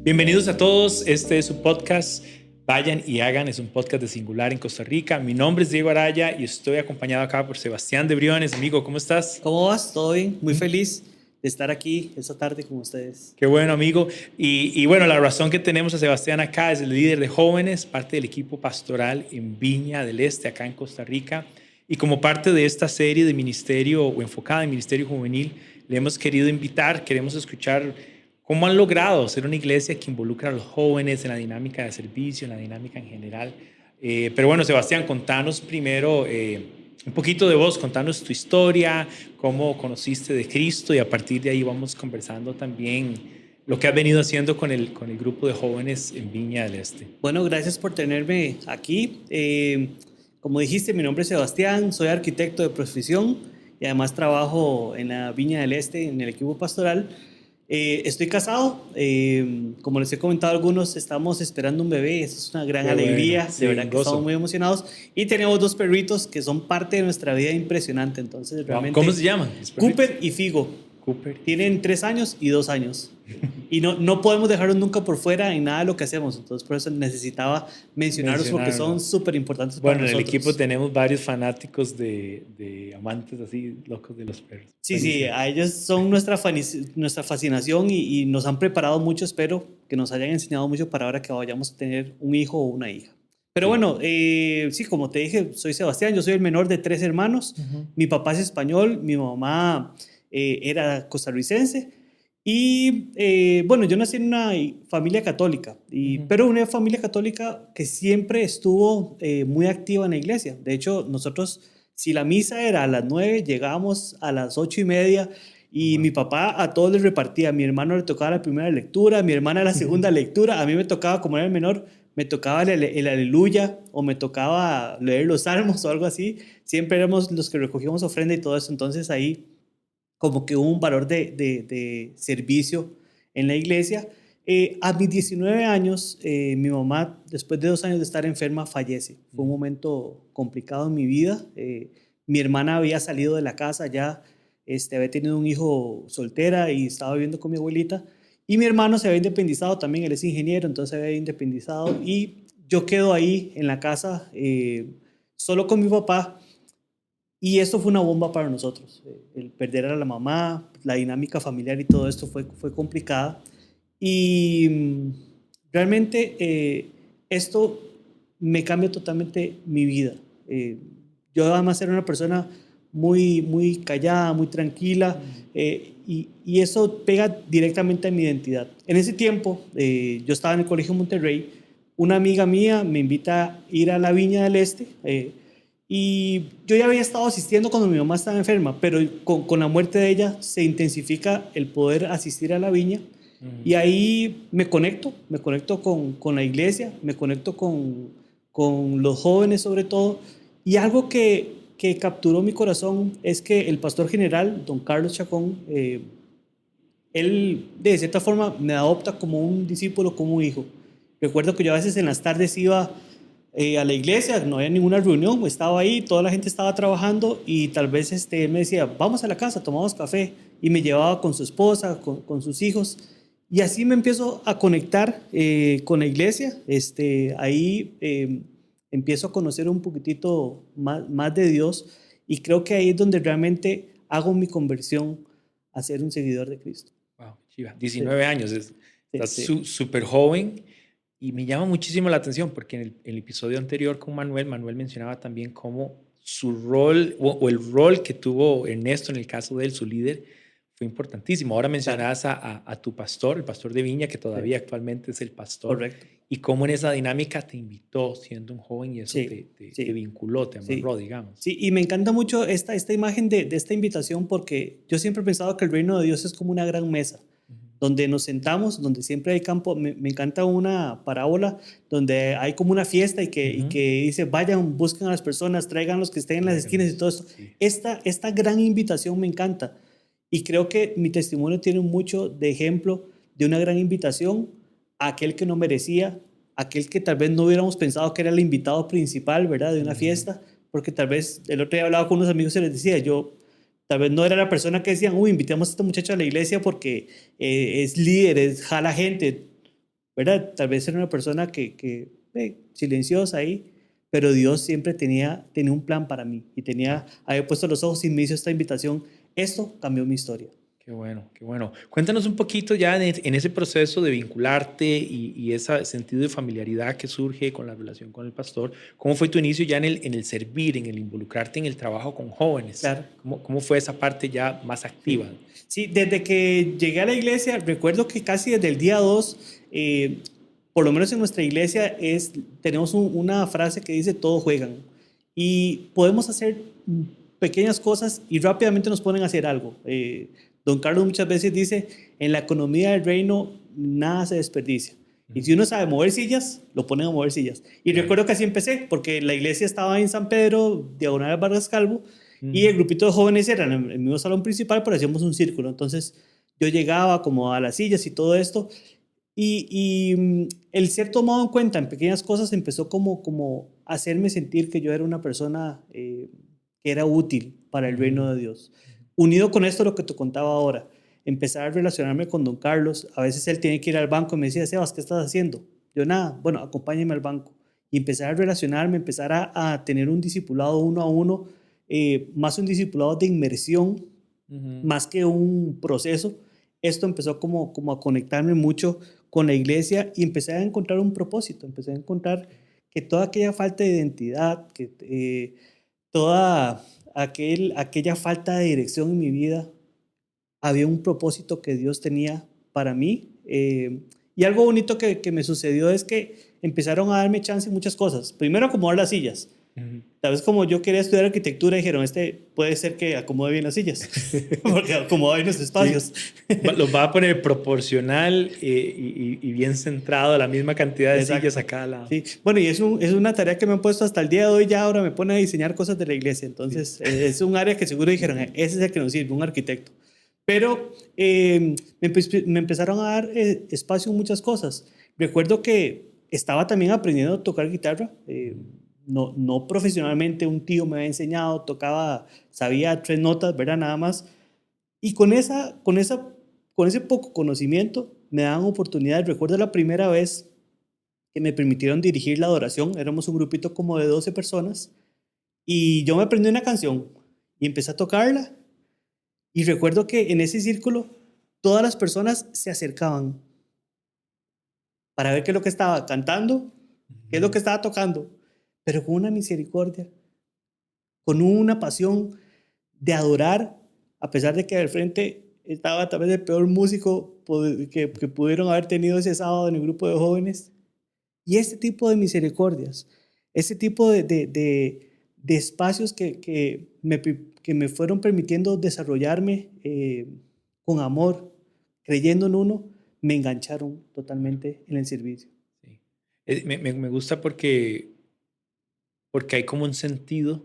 Bienvenidos a todos, este es su podcast Vayan y Hagan, es un podcast de Singular en Costa Rica. Mi nombre es Diego Araya y estoy acompañado acá por Sebastián de Briones. Amigo, ¿cómo estás? ¿Cómo vas? ¿Todo bien? Muy feliz de estar aquí esta tarde con ustedes. Qué bueno, amigo. Y bueno, la razón que tenemos a Sebastián acá es el líder de jóvenes, parte del equipo pastoral en Viña del Este, acá en Costa Rica. Y como parte de esta serie de ministerio o enfocada en ministerio juvenil, le hemos querido invitar, queremos escuchar cómo han logrado ser una iglesia que involucra a los jóvenes en la dinámica de servicio, en la dinámica en general. Pero bueno, Sebastián, contanos primero un poquito de vos, contanos tu historia, cómo conociste de Cristo y a partir de ahí vamos conversando también lo que has venido haciendo con el grupo de jóvenes en Viña del Este. Bueno, gracias por tenerme aquí. Como dijiste, mi nombre es Sebastián, soy arquitecto de profesión y además trabajo en la Viña del Este, en el equipo pastoral. Estoy casado, como les he comentado a algunos, estamos esperando un bebé, eso es una gran alegría, bueno, sí, de verdad que gozo. estamos muy emocionados. Y tenemos dos perritos que son parte de nuestra vida impresionante, entonces realmente... ¿Cómo se llaman? Cooper y Figo. Cooper. Tienen 3 años y 2 años. Y no podemos dejarlos nunca por fuera en nada de lo que hacemos. Entonces, por eso necesitaba mencionarlos porque son súper importantes para nosotros. Bueno, en el equipo tenemos varios fanáticos de amantes así locos de los perros. Sí, sí, a ellos son nuestra fascinación y nos han preparado mucho. Espero que nos hayan enseñado mucho para ahora que vayamos a tener un hijo o una hija. Pero bueno, sí, como te dije, soy Sebastián, yo soy el menor de 3 hermanos. Mi papá es español, mi mamá era costarricense. Y bueno, yo nací en una familia católica, pero una familia católica que siempre estuvo muy activa en la iglesia. De hecho, nosotros, si la misa era a las 9, llegábamos a las 8:30 y mi papá a todos les repartía. A mi hermano le tocaba la primera lectura, a mi hermana la segunda lectura, a mí me tocaba, como era el menor, me tocaba el aleluya o me tocaba leer los salmos o algo así. Siempre éramos los que recogíamos ofrenda y todo eso, entonces ahí como que hubo un valor de servicio en la iglesia. A mis 19 años, mi mamá, después de 2 años de estar enferma, fallece. Fue un momento complicado en mi vida. Mi hermana había salido de la casa ya, había tenido un hijo soltera y estaba viviendo con mi abuelita. Y mi hermano se había independizado también, él es ingeniero, entonces se había independizado. Y yo quedo ahí en la casa solo con mi papá. Y esto fue una bomba para nosotros. El perder a la mamá, la dinámica familiar y todo esto fue complicada. Y realmente esto me cambia totalmente mi vida. Yo además era una persona muy callada, muy tranquila, y eso pega directamente a mi identidad. En ese tiempo, yo estaba en el Colegio Monterrey, una amiga mía me invita a ir a la Viña del Este, y yo ya había estado asistiendo cuando mi mamá estaba enferma, pero con la muerte de ella se intensifica el poder asistir a la viña. Y ahí me conecto con la iglesia, me conecto con los jóvenes sobre todo. Y algo que capturó mi corazón es que el pastor general, don Carlos Chacón, él de cierta forma me adopta como un discípulo, como un hijo. Recuerdo que yo a veces en las tardes iba a la iglesia, no había ninguna reunión, estaba ahí, toda la gente estaba trabajando y tal vez él me decía, vamos a la casa, tomamos café, y me llevaba con su esposa, con sus hijos, y así me empiezo a conectar con la iglesia. Ahí empiezo a conocer un poquitito más de Dios, y creo que ahí es donde realmente hago mi conversión a ser un seguidor de Cristo. Wow, chiva. 19 años, estás Sí. súper joven. Y me llama muchísimo la atención porque en el episodio anterior con Manuel mencionaba también cómo su rol o el rol que tuvo Ernesto en el caso de él, su líder, fue importantísimo. Ahora mencionabas a tu pastor, el pastor de Viña, que todavía actualmente es el pastor. Correcto. Y cómo en esa dinámica te invitó siendo un joven y eso te vinculó, te amarró, digamos. Sí, y me encanta mucho esta imagen de esta invitación porque yo siempre he pensado que el reino de Dios es como una gran mesa donde nos sentamos, donde siempre hay campo. Me encanta una parábola donde hay como una fiesta y que dice, vayan, busquen a las personas, traigan los que estén en las esquinas y todo esto. Sí. Esta gran invitación me encanta y creo que mi testimonio tiene mucho de ejemplo de una gran invitación a aquel que no merecía, aquel que tal vez no hubiéramos pensado que era el invitado principal, ¿verdad?, de una fiesta, porque tal vez el otro día hablaba con unos amigos y les decía, yo tal vez no era la persona que decían, uy, invitemos a esta muchacha a la iglesia porque es líder, jala gente. ¿verdad? Tal vez era una persona silenciosa ahí, pero Dios siempre tenía un plan para mí y había puesto los ojos y me hizo esta invitación. Esto cambió mi historia. Qué bueno, qué bueno. Cuéntanos un poquito ya en ese proceso de vincularte y ese sentido de familiaridad que surge con la relación con el pastor. ¿Cómo fue tu inicio ya en el servir, en el involucrarte en el trabajo con jóvenes? Claro. ¿Cómo fue esa parte ya más activa? Sí. Sí, desde que llegué a la iglesia, recuerdo que casi desde el día 2, por lo menos en nuestra iglesia, tenemos una frase que dice, todos juegan. Y podemos hacer pequeñas cosas y rápidamente nos ponen a hacer algo. Don Carlos muchas veces dice, en la economía del reino nada se desperdicia. Y si uno sabe mover sillas, lo ponen a mover sillas. Y recuerdo que así empecé, porque la iglesia estaba en San Pedro, diagonal Vargas Calvo, y el grupito de jóvenes era en el mismo salón principal, pero hacíamos un círculo. Entonces yo llegaba como a las sillas y todo esto. Y el ser tomado en cuenta en pequeñas cosas empezó como hacerme sentir que yo era una persona que era útil para el reino de Dios. Unido con esto, lo que te contaba ahora, empezar a relacionarme con don Carlos. A veces él tiene que ir al banco y me decía, Sebas, ¿qué estás haciendo? Yo nada, bueno, acompáñame al banco. Y empezar a relacionarme, empezar a tener un discipulado uno a uno, más un discipulado de inmersión, más que un proceso. Esto empezó como a conectarme mucho con la iglesia y empecé a encontrar un propósito, empecé a encontrar que toda aquella falta de identidad, toda aquella falta de dirección en mi vida, había un propósito que Dios tenía para mí. Y algo bonito que me sucedió es que empezaron a darme chance en muchas cosas. Primero, acomodar las sillas. Tal vez como yo quería estudiar arquitectura, dijeron, puede ser que acomode bien las sillas, porque acomoda bien los espacios. Sí. Los va a poner proporcional y bien centrado a la misma cantidad de Exacto. sillas a cada lado. Sí. Bueno, y es una tarea que me han puesto hasta el día de hoy, ya ahora me pone a diseñar cosas de la iglesia. Entonces, sí, es un área que seguro dijeron, ese es el que nos sirve, un arquitecto. Pero me empezaron a dar espacio en muchas cosas. Recuerdo que estaba también aprendiendo a tocar guitarra. No profesionalmente, un tío me había enseñado, sabía 3 notas, ¿verdad? Nada más. Y con ese poco conocimiento me daban oportunidades. Recuerdo la primera vez que me permitieron dirigir la adoración. Éramos un grupito como de 12 personas y yo me aprendí una canción y empecé a tocarla. Y recuerdo que en ese círculo todas las personas se acercaban para ver qué es lo que estaba cantando, qué es lo que estaba tocando, pero con una misericordia, con una pasión de adorar, a pesar de que al frente estaba tal vez el peor músico que pudieron haber tenido ese sábado en el grupo de jóvenes. Y este tipo de misericordias, ese tipo de espacios que me fueron permitiendo desarrollarme con amor, creyendo en uno, me engancharon totalmente en el servicio. Sí. Me gusta porque hay como un sentido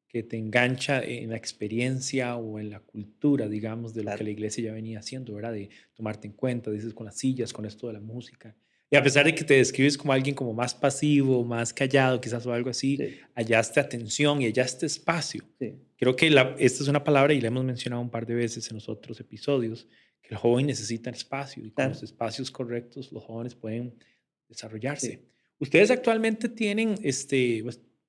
que te engancha en la experiencia o en la cultura, digamos, de lo que Claro. la iglesia ya venía haciendo, ¿verdad? De tomarte en cuenta, dices, con las sillas, con esto de la música. Y a pesar de que te describes como alguien como más pasivo, más callado, quizás o algo así, Sí, hallaste atención y hallaste espacio. sí, Creo que esta es una palabra y la hemos mencionado un par de veces en los otros episodios, que el joven necesita espacio y con claro, los espacios correctos los jóvenes pueden desarrollarse. sí, Ustedes actualmente tienen pues,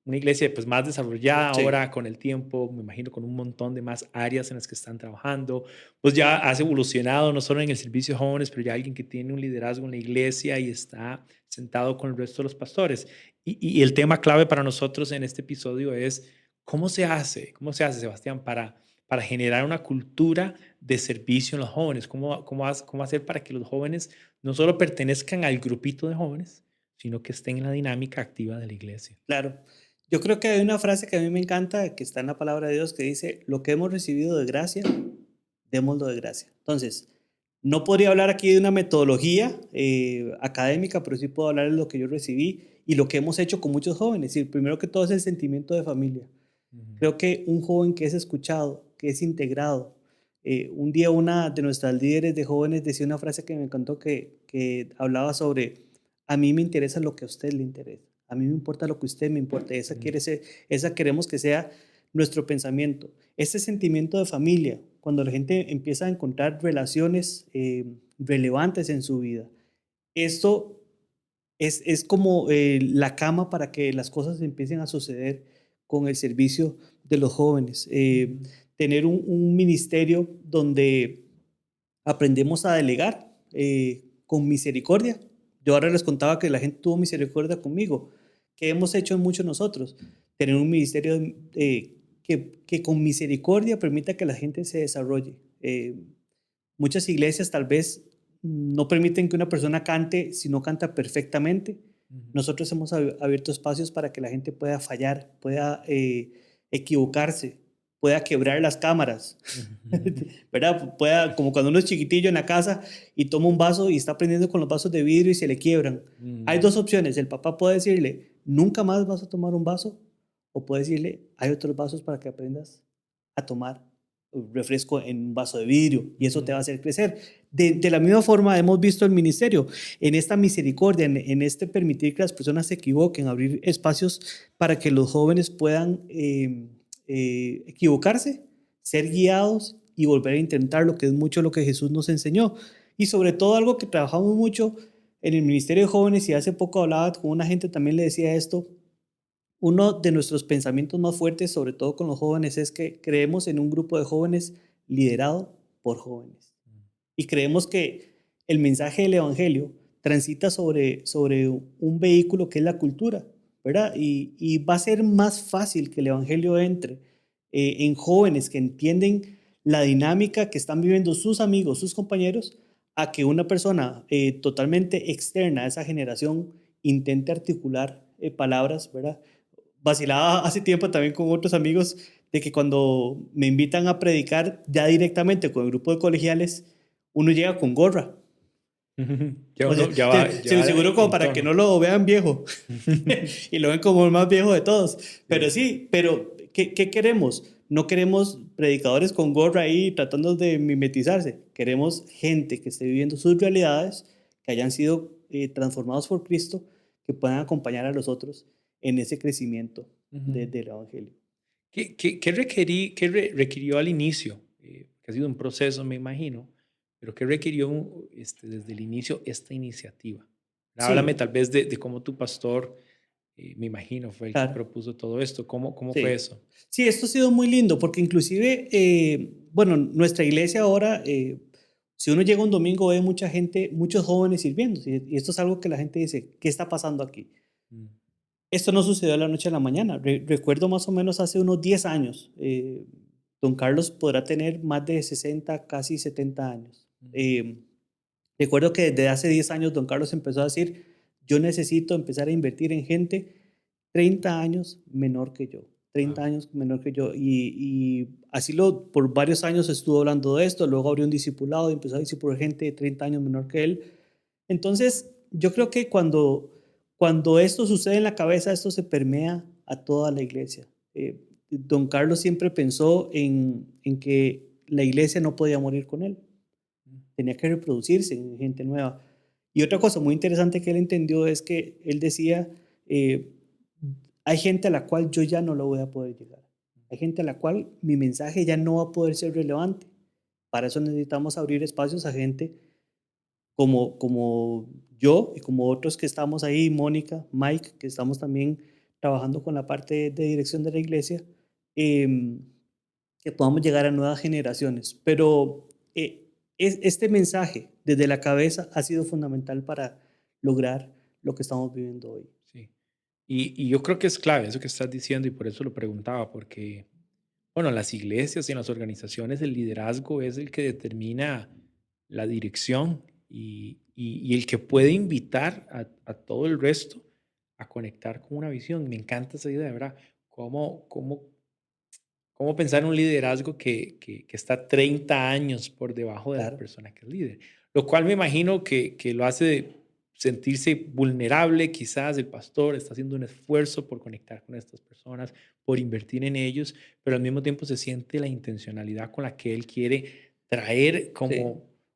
una iglesia pues, más desarrollada sí, ahora con el tiempo, me imagino con un montón de más áreas en las que están trabajando. Pues ya has evolucionado no solo en el servicio de jóvenes, pero ya alguien que tiene un liderazgo en la iglesia y está sentado con el resto de los pastores. Y el tema clave para nosotros en este episodio es cómo se hace, Sebastián, para generar una cultura de servicio en los jóvenes. ¿Cómo hacer para que los jóvenes no solo pertenezcan al grupito de jóvenes, sino que estén en la dinámica activa de la iglesia? claro. Yo creo que hay una frase que a mí me encanta, que está en la palabra de Dios, que dice, lo que hemos recibido de gracia, démoslo de gracia. Entonces, no podría hablar aquí de una metodología académica, pero sí puedo hablar de lo que yo recibí y lo que hemos hecho con muchos jóvenes. Y primero que todo es el sentimiento de familia. Ujú. Creo que un joven que es escuchado, que es integrado. Un día una de nuestras líderes de jóvenes decía una frase que me encantó que hablaba sobre, a mí me interesa lo que a usted le interesa, a mí me importa lo que a usted me importa. Esa queremos que sea nuestro pensamiento. Ese sentimiento de familia, cuando la gente empieza a encontrar relaciones relevantes en su vida, esto es como la cama para que las cosas empiecen a suceder con el servicio de los jóvenes. Tener un ministerio donde aprendemos a delegar con misericordia. Yo ahora les contaba que la gente tuvo misericordia conmigo. ¿Qué hemos hecho muchos nosotros? Tener un ministerio que con misericordia permita que la gente se desarrolle. Muchas iglesias tal vez no permiten que una persona cante si no canta perfectamente. Nosotros hemos abierto espacios para que la gente pueda fallar, pueda equivocarse, pueda quebrar las cámaras, ¿verdad? Pueda, como cuando uno es chiquitillo en la casa y toma un vaso y está aprendiendo con los vasos de vidrio y se le quiebran. Hay dos opciones. El papá puede decirle, nunca más vas a tomar un vaso, o puede decirle, hay otros vasos para que aprendas a tomar refresco en un vaso de vidrio y eso te va a hacer crecer. De la misma forma hemos visto el ministerio en esta misericordia, en este permitir que las personas se equivoquen, abrir espacios para que los jóvenes puedan equivocarse, ser guiados y volver a intentar, lo que es mucho lo que Jesús nos enseñó. Y sobre todo algo que trabajamos mucho en el Ministerio de Jóvenes, y hace poco hablaba con una gente, también le decía esto. Uno de nuestros pensamientos más fuertes, sobre todo con los jóvenes, es que creemos en un grupo de jóvenes liderado por jóvenes. Y creemos que el mensaje del Evangelio transita sobre un vehículo que es la cultura, ¿verdad? Y va a ser más fácil que el Evangelio entre en jóvenes que entienden la dinámica que están viviendo sus amigos, sus compañeros, a que una persona totalmente externa a esa generación intente articular palabras, ¿verdad? Vacilaba hace tiempo también con otros amigos de que cuando me invitan a predicar ya directamente con el grupo de colegiales, uno llega con gorra. Ya O sea, uno ya va, se me seguro como en para que tono. no lo vean viejo y lo ven como el más viejo de todos. Pero Sí. sí, pero ¿qué queremos? No queremos predicadores con gorra ahí tratando de mimetizarse. Queremos gente que esté viviendo sus realidades, que hayan sido transformados por Cristo, que puedan acompañar a los otros en ese crecimiento Ujú. del Evangelio. ¿Qué requirió al inicio? Que ha sido un proceso, me imagino, pero ¿qué requirió desde el inicio esta iniciativa? Háblame Sí, tal vez de cómo tu pastor, me imagino, fue el que claro. propuso todo esto. ¿Cómo fue Sí. eso? Sí, esto ha sido muy lindo porque inclusive, bueno, nuestra iglesia ahora, si uno llega un domingo ve mucha gente, muchos jóvenes sirviendo, y esto es algo que la gente dice, ¿qué está pasando aquí? Mm. Esto no sucedió de la noche a la mañana. Recuerdo más o menos hace unos 10 años. Don Carlos podrá tener más de 60, casi 70 años. Mm. Recuerdo que desde hace 10 años don Carlos empezó a decir, yo necesito empezar a invertir en gente 30 años menor que yo. 30 Wow. años menor que yo. Y así por varios años estuvo hablando de esto. Luego abrió un discipulado y empezó a discipular gente de 30 años menor que él. Entonces, yo creo que cuando esto sucede en la cabeza, esto se permea a toda la iglesia. Don Carlos siempre pensó en que la iglesia no podía morir con él, tenía que reproducirse en gente nueva. Y otra cosa muy interesante que él entendió es que él decía, eh, hay gente a la cual yo ya no lo voy a poder llegar. Hay gente a la cual mi mensaje ya no va a poder ser relevante. Para eso necesitamos abrir espacios a gente como yo y como otros que estamos ahí, Mónica, Mike, que estamos también trabajando con la parte de dirección de la iglesia, eh, que podamos llegar a nuevas generaciones. Pero este mensaje desde la cabeza ha sido fundamental para lograr lo que estamos viviendo hoy. Sí. Y yo creo que es clave eso que estás diciendo y por eso lo preguntaba, porque, bueno, en las iglesias y en las organizaciones el liderazgo es el que determina la dirección y el que puede invitar a todo el resto a conectar con una visión. Me encanta esa idea, ¿verdad? ¿Cómo pensar en un liderazgo que está 30 años por debajo de la Claro, persona que es líder? Lo cual me imagino que lo hace sentirse vulnerable, quizás el pastor está haciendo un esfuerzo por conectar con estas personas, por invertir en ellos, pero al mismo tiempo se siente la intencionalidad con la que él quiere traer, sí,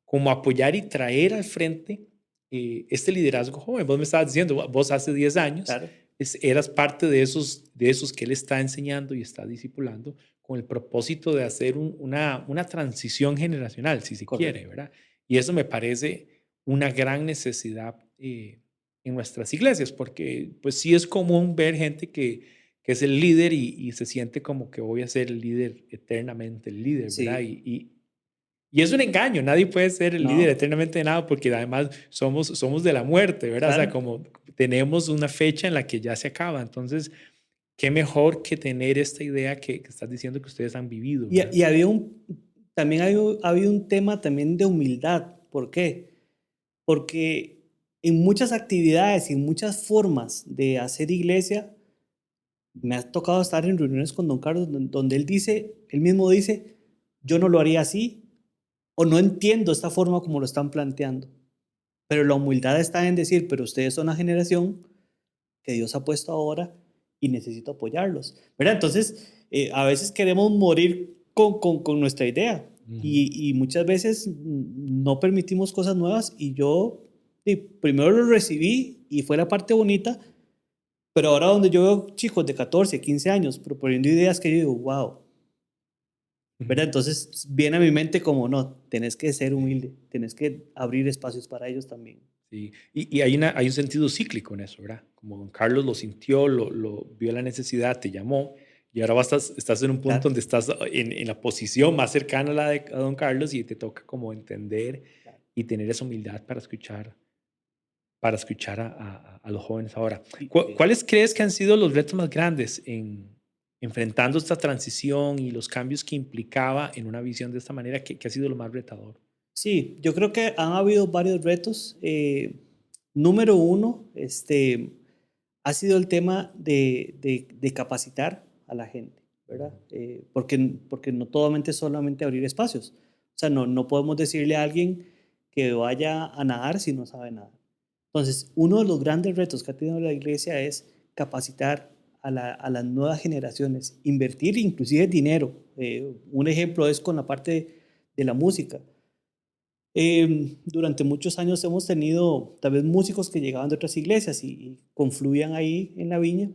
como apoyar y traer al frente este liderazgo joven. Vos me estabas diciendo, vos hace 10 años claro, eras parte de esos que él está enseñando y está discipulando con el propósito de hacer una transición generacional, si se quiere, correcto. ¿verdad? Y eso me parece una gran necesidad en nuestras iglesias, porque pues sí es común ver gente que es el líder y se siente como que voy a ser el líder eternamente, el líder, ¿verdad? Sí, Y es un engaño, nadie puede ser el líder no, eternamente de nada porque además somos de la muerte, ¿verdad? O sea, claro. como tenemos una fecha en la que ya se acaba, entonces, qué mejor que tener esta idea que estás diciendo que ustedes han vivido, ¿verdad? Y había también había un tema también de humildad. ¿Por qué? Porque en muchas actividades y en muchas formas de hacer iglesia, me ha tocado estar en reuniones con don Carlos donde él mismo dice, yo no lo haría así o no entiendo esta forma como lo están planteando. Pero la humildad está en decir, pero ustedes son la generación que Dios ha puesto ahora y necesito apoyarlos, ¿verdad? Entonces, a veces queremos morir con nuestra idea Ujú. y muchas veces no permitimos cosas nuevas y yo primero lo recibí y fue la parte bonita, pero ahora donde yo veo chicos de 14, 15 años proponiendo ideas que yo digo, wow, Ujú. ¿verdad? Entonces viene a mi mente como, no, tenés que ser humilde, tenés que abrir espacios para ellos también. Sí, y hay un sentido cíclico en eso, ¿verdad? Como don Carlos lo sintió, lo vio la necesidad, te llamó, y ahora estás en un punto Claro, donde estás en la posición más cercana a la de a don Carlos y te toca como entender claro. y tener esa humildad para escuchar a los jóvenes ahora. Sí, sí. ¿Cuáles crees que han sido los retos más grandes en enfrentando esta transición y los cambios que implicaba en una visión de esta manera? ¿Qué ha sido lo más retador? Sí, yo creo que han habido varios retos. Número uno, ha sido el tema de capacitar a la gente, ¿verdad? Porque no solamente abrir espacios. O sea, no podemos decirle a alguien que vaya a nadar si no sabe nadar. Entonces, uno de los grandes retos que ha tenido la iglesia es capacitar a las nuevas generaciones, invertir inclusive dinero. Un ejemplo es con la parte de la música. Durante muchos años hemos tenido tal vez músicos que llegaban de otras iglesias y confluían ahí en la viña,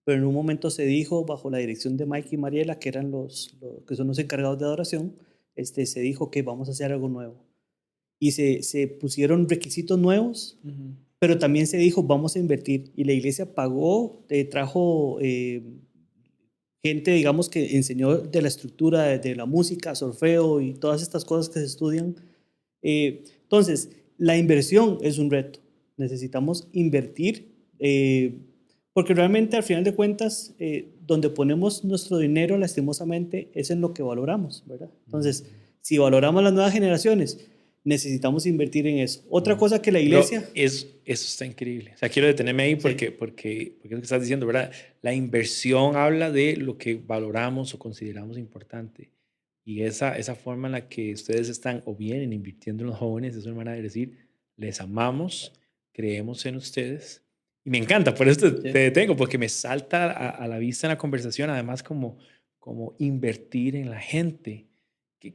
pero en un momento se dijo, bajo la dirección de Mike y Mariela, que eran los que son los encargados de adoración, se dijo que vamos a hacer algo nuevo. Y se pusieron requisitos nuevos, Ujú. pero también se dijo, vamos a invertir. Y la iglesia pagó, trajo gente, digamos, que enseñó de la estructura de la música, solfeo y todas estas cosas que se estudian. Entonces, la inversión es un reto. Necesitamos invertir, porque realmente al final de cuentas, donde ponemos nuestro dinero, lastimosamente, es en lo que valoramos, ¿verdad? Entonces, Mm. si valoramos las nuevas generaciones, necesitamos invertir en eso. Otra Mm. cosa que la Pero iglesia, eso está increíble. O sea, quiero detenerme ahí sí, porque es lo que estás diciendo, ¿verdad? La inversión habla de lo que valoramos o consideramos importante. Y esa forma en la que ustedes están o vienen invirtiendo en los jóvenes es una manera de decir, les amamos, creemos en ustedes. Y me encanta, por eso te sí, detengo, porque me salta a la vista en la conversación, además como invertir en la gente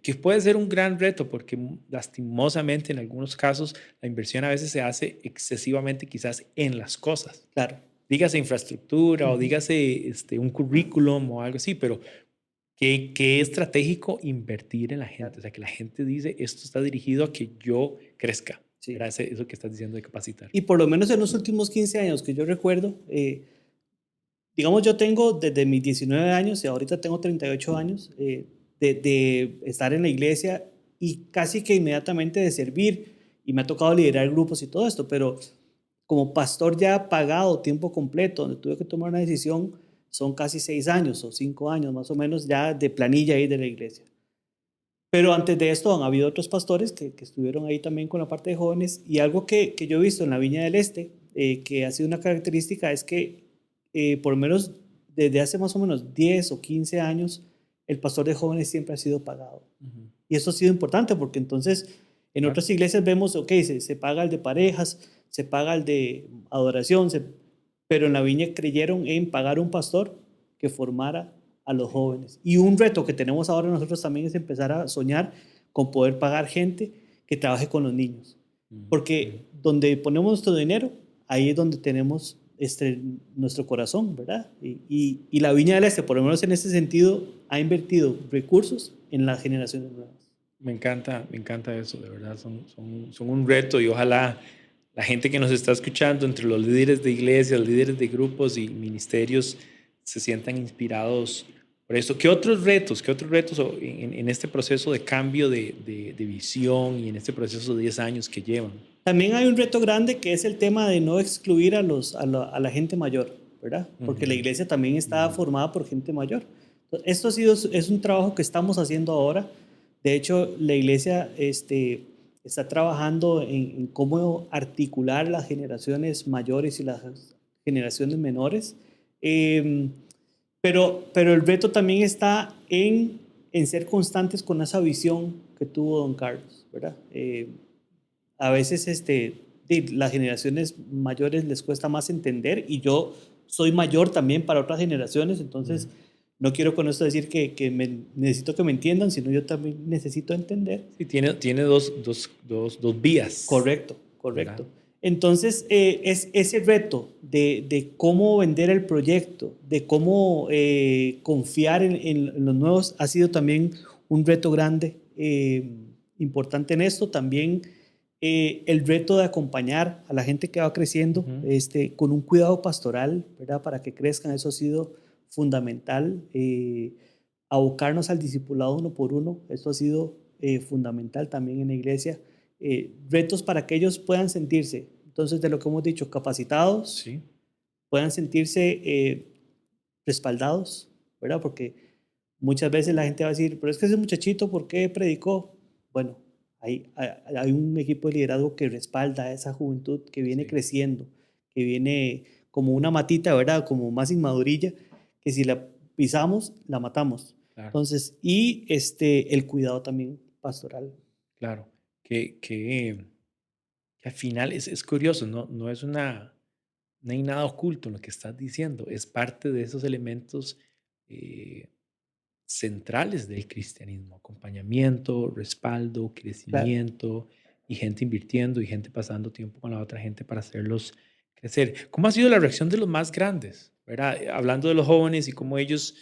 que puede ser un gran reto porque lastimosamente en algunos casos la inversión a veces se hace excesivamente quizás en las cosas. claro. Dígase infraestructura o Ujú. dígase un currículum o algo así, pero qué estratégico invertir en la gente. Claro, O sea, que la gente dice, esto está dirigido a que yo crezca. sí. Era eso que estás diciendo de capacitar. Y por lo menos en los últimos 15 años que yo recuerdo, digamos, yo tengo desde mis 19 años y ahorita tengo 38 años de estar en la iglesia y casi que inmediatamente de servir y me ha tocado liderar grupos y todo esto, pero como pastor ya pagado tiempo completo, donde tuve que tomar una decisión, son casi 6 años o 5 años más o menos ya de planilla ahí de la iglesia. Pero antes de esto han habido otros pastores que estuvieron ahí también con la parte de jóvenes y algo que yo he visto en la Viña del Este, que ha sido una característica, es que por lo menos desde hace más o menos 10 o 15 años, el pastor de jóvenes siempre ha sido pagado. Ujú. Y eso ha sido importante porque entonces en Claro. otras iglesias vemos, ok, se paga el de parejas, se paga el de adoración, pero en la Viña creyeron en pagar un pastor que formara a los Sí. jóvenes. Y un reto que tenemos ahora nosotros también es empezar a soñar con poder pagar gente que trabaje con los niños. Ujú. Ujú. Porque donde ponemos nuestro dinero, ahí es donde tenemos nuestro corazón, ¿verdad? Y la Viña del Este, por lo menos en ese sentido, ha invertido recursos en las generaciones nuevas. Me encanta eso, de verdad. Son un reto y ojalá la gente que nos está escuchando, entre los líderes de iglesias, líderes de grupos y ministerios, se sientan inspirados por esto. ¿Qué otros retos en este proceso de cambio de visión y en este proceso de 10 años que llevan? También hay un reto grande que es el tema de no excluir a la gente mayor, ¿verdad? Porque la iglesia también está formada por gente mayor. Esto es un trabajo que estamos haciendo ahora. De hecho, la iglesia está trabajando en cómo articular las generaciones mayores y las generaciones menores. Eh, pero el reto también está en ser constantes con esa visión que tuvo don Carlos, ¿verdad? A veces las generaciones mayores les cuesta más entender y yo soy mayor también para otras generaciones, entonces no quiero con esto decir que necesito que me entiendan, sino yo también necesito entender. Sí, tiene dos vías. Correcto, ¿Verdad? correcto. Entonces, es ese reto de cómo vender el proyecto, de cómo confiar en los nuevos, ha sido también un reto grande, importante en esto. También el reto de acompañar a la gente que va creciendo con un cuidado pastoral, ¿verdad? Para que crezcan, eso ha sido fundamental. Abocarnos al discipulado uno por uno, eso ha sido fundamental también en la iglesia. Retos para que ellos puedan sentirse, entonces de lo que hemos dicho, capacitados, Sí. puedan sentirse respaldados, ¿verdad? Porque muchas veces la gente va a decir, pero es que ese muchachito, ¿por qué predicó? Bueno, hay un equipo de liderazgo que respalda a esa juventud que viene creciendo, que viene como una matita, ¿verdad? Como más inmadurilla, que si la pisamos, la matamos. Claro. Entonces, y el cuidado también pastoral. Claro, que al final es curioso, no es no hay nada oculto en lo que estás diciendo, es parte de esos elementos eh, centrales del cristianismo: acompañamiento, respaldo, Claro. crecimiento y gente invirtiendo y gente pasando tiempo con la otra gente para hacerlos crecer. ¿Cómo ha sido la reacción de los más grandes? ¿Verdad? Hablando de los jóvenes y cómo ellos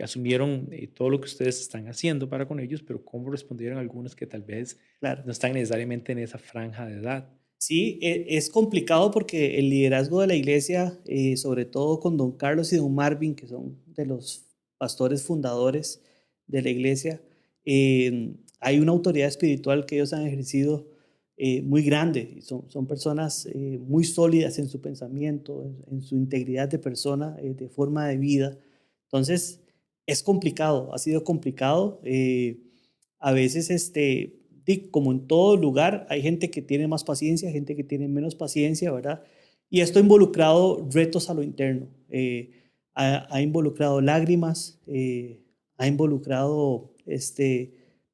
asumieron todo lo que ustedes están haciendo para con ellos, pero cómo respondieron algunos que tal vez Claro. no están necesariamente en esa franja de edad. Sí, es complicado porque el liderazgo de la iglesia, sobre todo con don Carlos y don Marvin, que son de los pastores fundadores de la iglesia, hay una autoridad espiritual que ellos han ejercido muy grande. Son personas muy sólidas en su pensamiento, en su integridad de persona, de forma de vida. Entonces, es complicado, ha sido complicado. A veces, como en todo lugar, hay gente que tiene más paciencia, gente que tiene menos paciencia, ¿verdad? Y esto ha involucrado retos a lo interno, ha involucrado lágrimas, ha involucrado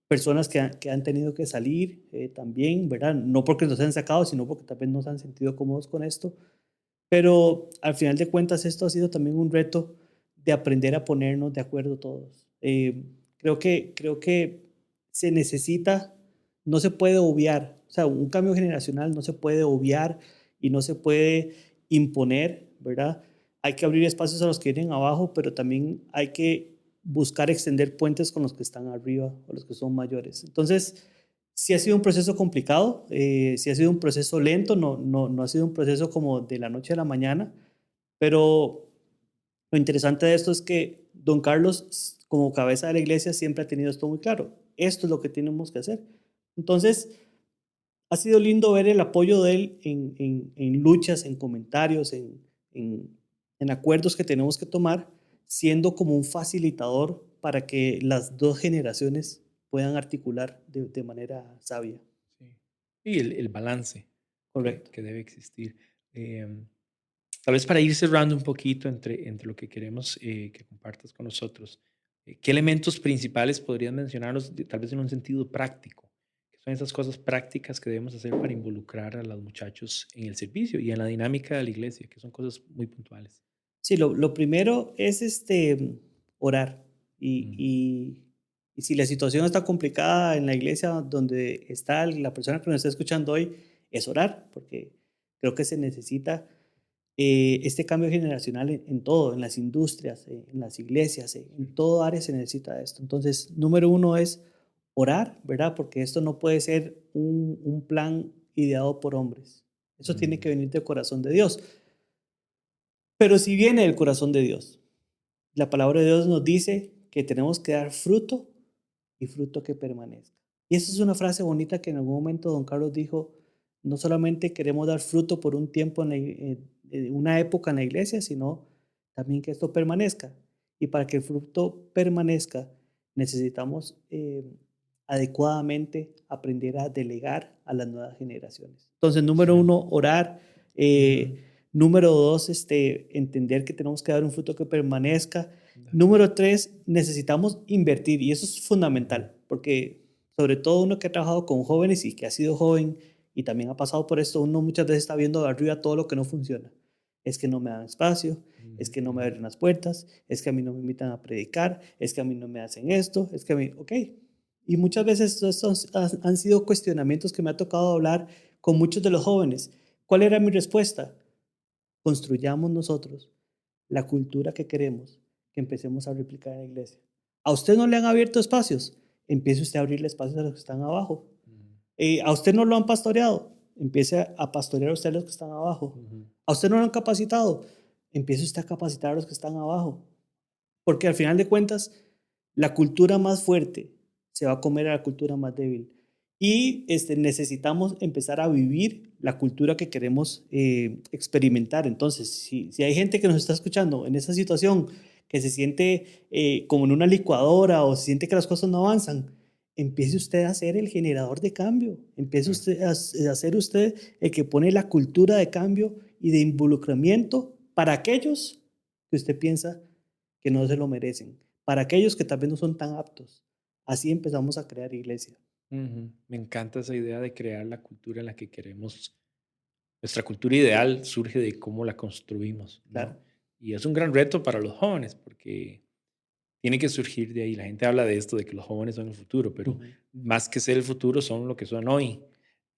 personas que han tenido que salir también, ¿verdad? No porque nos han sacado, sino porque también nos han sentido cómodos con esto. Pero al final de cuentas, esto ha sido también un reto de aprender a ponernos de acuerdo todos. Creo que se necesita, no se puede obviar, o sea, un cambio generacional no se puede obviar y no se puede imponer, ¿verdad? Hay que abrir espacios a los que vienen abajo, pero también hay que buscar extender puentes con los que están arriba o los que son mayores. Entonces, sí ha sido un proceso complicado, sí ha sido un proceso lento, no ha sido un proceso como de la noche a la mañana, pero lo interesante de esto es que don Carlos, como cabeza de la iglesia, siempre ha tenido esto muy claro. Esto es lo que tenemos que hacer. Entonces, ha sido lindo ver el apoyo de él en luchas, en comentarios, en acuerdos que tenemos que tomar, siendo como un facilitador para que las dos generaciones puedan articular de manera sabia. Sí. Y el balance Correcto. que debe existir. Em, Tal vez para ir cerrando un poquito entre lo que queremos que compartas con nosotros, ¿qué elementos principales podrías mencionarnos, tal vez en un sentido práctico? ¿Qué son esas cosas prácticas que debemos hacer para involucrar a los muchachos en el servicio y en la dinámica de la iglesia, que son cosas muy puntuales? Sí, lo primero es orar. Y, Mm, y, y si la situación está complicada en la iglesia donde está la persona que nos está escuchando hoy, es orar, porque creo que se necesita este cambio generacional en todo, en las industrias, en las iglesias, en todo área se necesita esto. Entonces, número uno es orar, ¿verdad? Porque esto no puede ser un plan ideado por hombres. Eso tiene que venir del corazón de Dios. Pero si viene del corazón de Dios, la palabra de Dios nos dice que tenemos que dar fruto y fruto que permanezca. Y esa es una frase bonita que en algún momento don Carlos dijo, no solamente queremos dar fruto por un tiempo, una época en la iglesia, sino también que esto permanezca. Y para que el fruto permanezca, necesitamos adecuadamente aprender a delegar a las nuevas generaciones. Entonces, número uno, orar. Número dos, entender que tenemos que dar un fruto que permanezca. Número tres, necesitamos invertir, y eso es fundamental, porque sobre todo uno que ha trabajado con jóvenes y que ha sido joven y también ha pasado por esto, uno muchas veces está viendo de arriba todo lo que no funciona. Es que no me dan espacio, es que no me abren las puertas, es que a mí no me invitan a predicar, es que a mí no me hacen esto, es que a mí, ok. Y muchas veces estos han sido cuestionamientos que me ha tocado hablar con muchos de los jóvenes. ¿Cuál era mi respuesta? Construyamos nosotros la cultura que queremos, que empecemos a replicar en la iglesia. ¿A usted no le han abierto espacios? Empiece usted a abrirle espacios a los que están abajo. ¿A usted no lo han pastoreado? Empiece a pastorear a usted a los que están abajo. ¿A usted no lo han capacitado? Empiece usted a capacitar a los que están abajo. Porque al final de cuentas, la cultura más fuerte se va a comer a la cultura más débil. Y necesitamos empezar a vivir la cultura que queremos experimentar. Entonces, si hay gente que nos está escuchando en esa situación, que se siente como en una licuadora o se siente que las cosas no avanzan, empiece usted a ser el generador de cambio. Empiece usted a ser usted el que pone la cultura de cambio y de involucramiento para aquellos que usted piensa que no se lo merecen, para aquellos que tal vez no son tan aptos. Así empezamos a crear iglesia. Me encanta esa idea de crear la cultura en la que queremos. Nuestra cultura ideal surge de cómo la construimos, ¿no? Claro. Y es un gran reto para los jóvenes porque tiene que surgir de ahí. La gente habla de esto, de que los jóvenes son el futuro, pero más que ser el futuro son lo que son hoy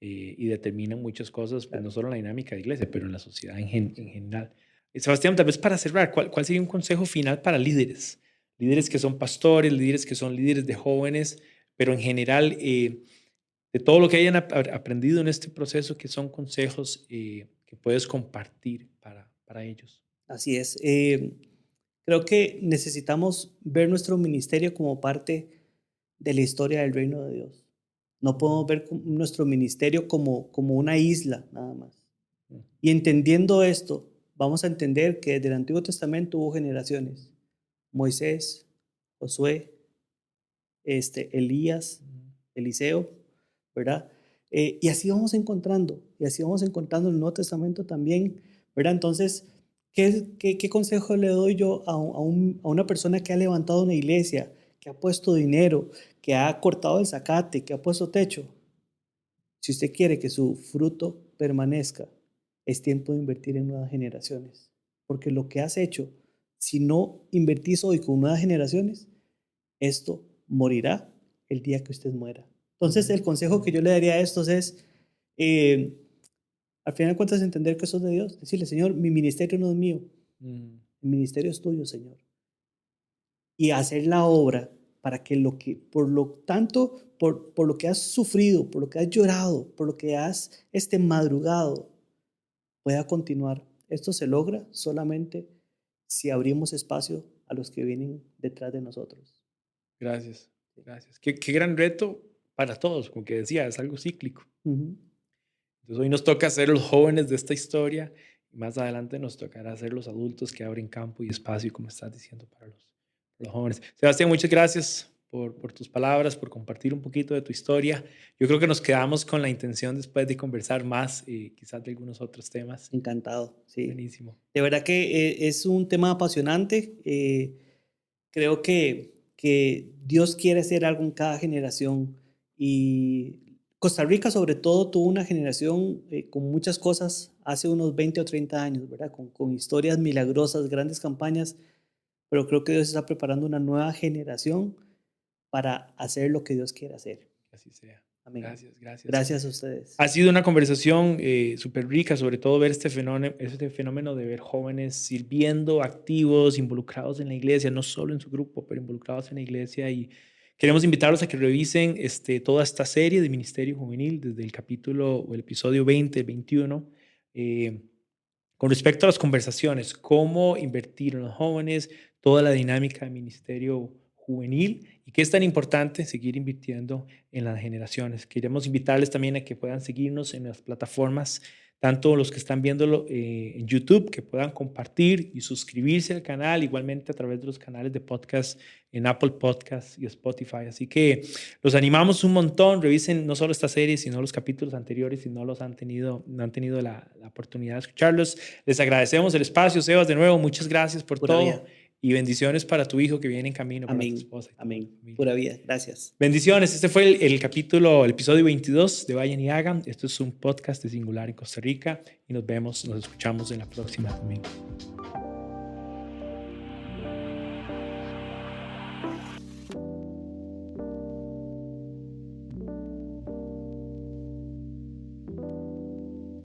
y determinan muchas cosas, pues, no solo en la dinámica de iglesia, pero en la sociedad en general. Sebastián, tal vez para cerrar, ¿cuál sería un consejo final para líderes? Líderes que son pastores, líderes que son líderes de jóvenes, pero en general, de todo lo que hayan aprendido en este proceso, que son consejos que puedes compartir para ellos. Así es. Creo que necesitamos ver nuestro ministerio como parte de la historia del reino de Dios. No podemos ver nuestro ministerio como una isla, nada más. Y entendiendo esto, vamos a entender que desde el Antiguo Testamento hubo generaciones. Moisés, Josué, Elías, Eliseo, ¿verdad? Y así vamos encontrando, y así vamos encontrando en el Nuevo Testamento también, ¿verdad? Entonces, ¿qué consejo le doy yo a una persona que ha levantado una iglesia, que ha puesto dinero, que ha cortado el zacate, que ha puesto techo? Si usted quiere que su fruto permanezca, es tiempo de invertir en nuevas generaciones. Porque lo que has hecho, si no invertís hoy con nuevas generaciones, esto morirá el día que usted muera. Entonces, el consejo que yo le daría a estos es, al final de cuentas, entender que eso es de Dios. Decirle, Señor, mi ministerio no es mío. El ministerio es tuyo, Señor. Y hacer la obra para que por lo que has sufrido, por lo que has llorado, por lo que has madrugado, pueda continuar. Esto se logra solamente si abrimos espacio a los que vienen detrás de nosotros. Gracias, gracias. Qué gran reto para todos, como que decía, es algo cíclico. Entonces hoy nos toca ser los jóvenes de esta historia y más adelante nos tocará ser los adultos que abren campo y espacio, como estás diciendo, para los jóvenes. Sebastián, muchas gracias por tus palabras, por compartir un poquito de tu historia. Yo creo que nos quedamos con la intención después de conversar más, quizás de algunos otros temas. Encantado, sí. Buenísimo. De verdad que es un tema apasionante. Creo que Dios quiere hacer algo en cada generación y Costa Rica sobre todo tuvo una generación con muchas cosas hace unos 20 o 30 años, ¿verdad? Con historias milagrosas, grandes campañas, pero creo que Dios está preparando una nueva generación para hacer lo que Dios quiere hacer. Que así sea. Amén. Gracias, gracias. Gracias a ustedes. Ha sido una conversación súper rica, sobre todo ver este fenómeno de ver jóvenes sirviendo, activos, involucrados en la iglesia, no solo en su grupo, pero involucrados en la iglesia. Y queremos invitarlos a que revisen toda esta serie de Ministerio Juvenil, desde el capítulo o el episodio 20, 21, con respecto a las conversaciones, cómo invertir en los jóvenes, toda la dinámica del ministerio juvenil y qué es tan importante seguir invirtiendo en las generaciones. Queremos invitarles también a que puedan seguirnos en las plataformas, tanto los que están viéndolo en YouTube, que puedan compartir y suscribirse al canal, igualmente a través de los canales de podcast en Apple Podcasts y Spotify. Así que los animamos un montón, revisen no solo esta serie, sino los capítulos anteriores si no no han tenido la oportunidad de escucharlos. Les agradecemos el espacio, Sebas, de nuevo, muchas gracias por Pura todo. vida. Y bendiciones para tu hijo que viene en camino, para tu Amén. esposa. Amén. Pura vida. Gracias. Bendiciones. Este fue el episodio 22 de Vayan y Hagan. Esto es un podcast de Singular en Costa Rica y nos escuchamos en la próxima también.